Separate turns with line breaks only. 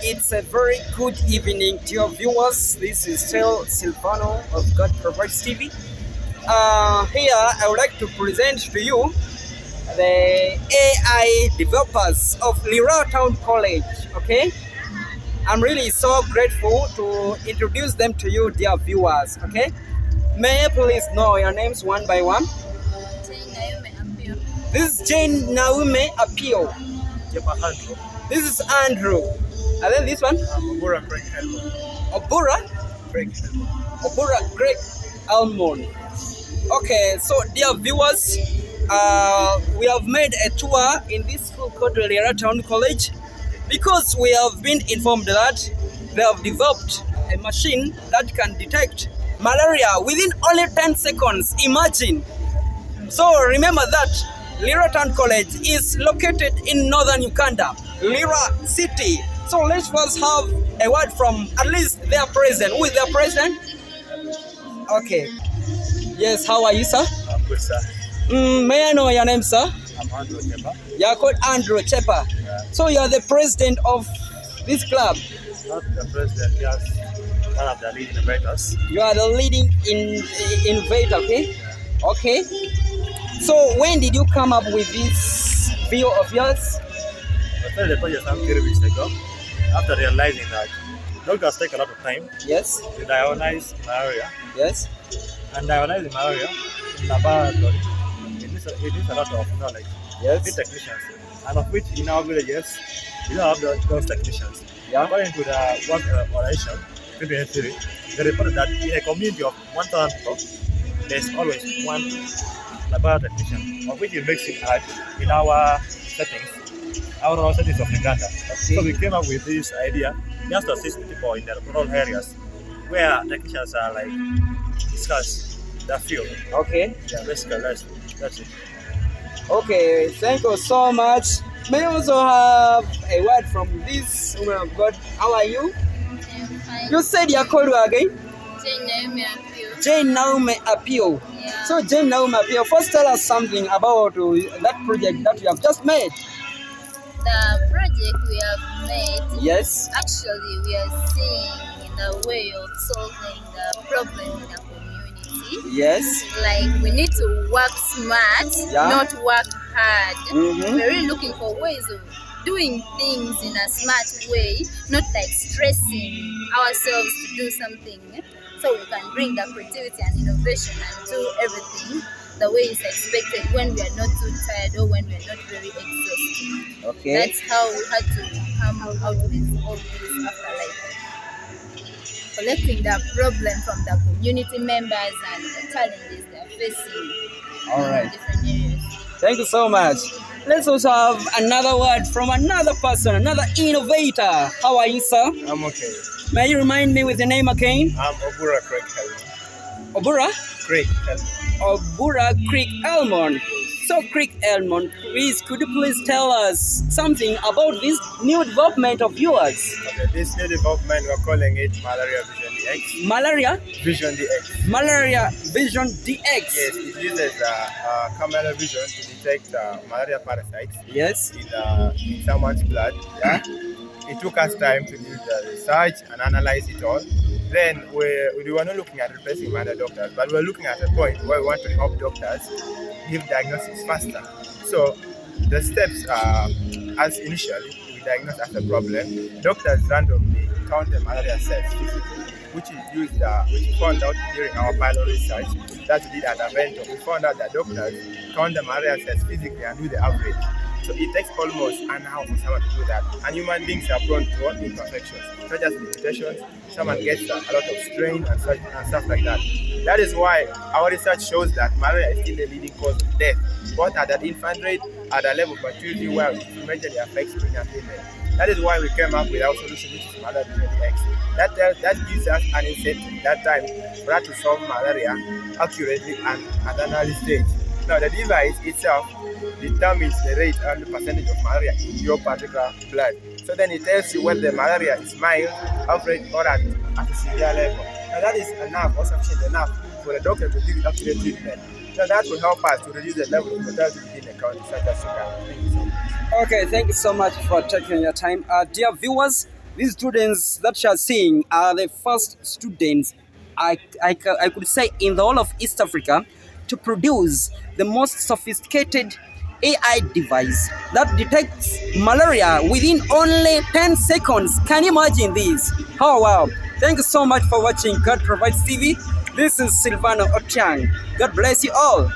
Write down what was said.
It's a very good evening to your viewers. This is still Silvano of God Provides TV. Here, I would like to present to you the AI developers of Lira Town College. Okay, I'm really so grateful to introduce them to you, dear viewers. Okay, may I please know your names one by one? This is Jane Naume Apio. This is Andrew. And then this one?
Obura Craig Elmon.
Obura?
Craig Elmon.
Obura Craig Elmon. Okay, so dear viewers, we have made a tour in this school called Lira Town College because we have been informed that they have developed a machine that can detect malaria within only 10 seconds. Imagine. So remember that Lira Town College is located in northern Uganda, Lira City. So let's first have a word from at least their president. Who is their president? Okay. Yes, how are you, sir?
I'm good, sir.
May I know your name, sir?
I'm Andrew Chepa.
You are called Andrew Chepa.
Yeah.
So you are the president of this club.
Not the president, just one of the leading innovators.
You are the leading innovator, okay?
Yeah.
Okay. So when did you come up with this view of yours?
I started the project some 3 weeks ago after realizing that doctors take a lot of time
Yes.
to diagnose malaria.
Yes.
And diagnosing malaria in laboratory, it needs a lot of knowledge.
Yes.
With technicians. And of which in our villages, we don't have those technicians.
Yeah.
According to the World Organization, 2023, they reported that in a community of 1,000 people, there's always one laboratory technician, of which it makes it hard in our settings, our settings of Uganda.
Okay.
So we came up with this idea just to assist people in the rural areas where technicians are like discuss the field.
Okay.
Yeah, basically that's it.
Okay, thank you so much. May I also have a word from this woman of God. How are you? You said you're called again? Jane Naume Apio.
Yeah.
So Jane Naume Apio, first tell us something about that project that you have just made.
The project we have made,
Yes.
actually we are seeing in a way of solving the problem in the community.
Yes.
Like we need to work smart,
Yeah.
not work hard.
Mhm.
We're really looking for ways of doing things in a smart way, not like stressing ourselves to do something, so we can bring the creativity and innovation and do everything the way it's expected when we are not too tired or when we are not very exhausted.
Okay.
That's how we had to come out with all this after like collecting the problem from the community members and the challenges they're facing
All
in
right.
different areas.
Thank you so much. Let's also have another word from another person, another innovator. How are you, sir?
I'm okay.
May you remind me with the name again?
I'm Obura Craig Elmon.
Obura?
Craig Elmon.
Obura Creek Elmon. So Creek Elmon, please, could you please tell us something about this new development of yours?
Okay, this new development we're calling it Malaria Vision DX.
Malaria
Vision DX.
Malaria Vision DX.
Yes, it uses camera vision to detect malaria parasites
Yes.
in someone's blood. Yeah? It took us time to do the research and analyze it all. Then we were not looking at replacing other doctors, but we were looking at a point where we want to help doctors give diagnosis faster. So the steps are, as initially we diagnose as a problem, doctors randomly count the malaria cells physically, which we found out during our pilot research that we did at Avento. We found out that doctors count the malaria cells physically and do the average. So it takes almost an hour for someone to do that. And human beings are prone to all imperfections, not just limitations. Someone gets a lot of strain and stuff like that. That is why our research shows that malaria is still the leading cause of death, both at the infant rate, at the level of maturity where it majorly affects pregnant women. That is why we came up with our solution, which is Malaria Vision DX. That gives us an incentive that time for us to solve malaria accurately and at an early stage. Now the device itself determines the rate and the percentage of malaria in your particular blood. So then it tells you whether the malaria is mild, average, or at a severe level. Now that is enough or sufficient enough for the doctor to give you accurate treatment. Now that will help us to reduce the level of mortality within the county, such as Uganda. Thank you so much.
Okay, thank you so much for taking your time. Dear viewers, These students that you are seeing are the first students, I could say, in the whole of East Africa to produce the most sophisticated AI device that detects malaria within only 10 seconds. Can you imagine this? Oh wow. Thank you so much for watching God Provides TV. This is Silvano Otiang. God bless you all.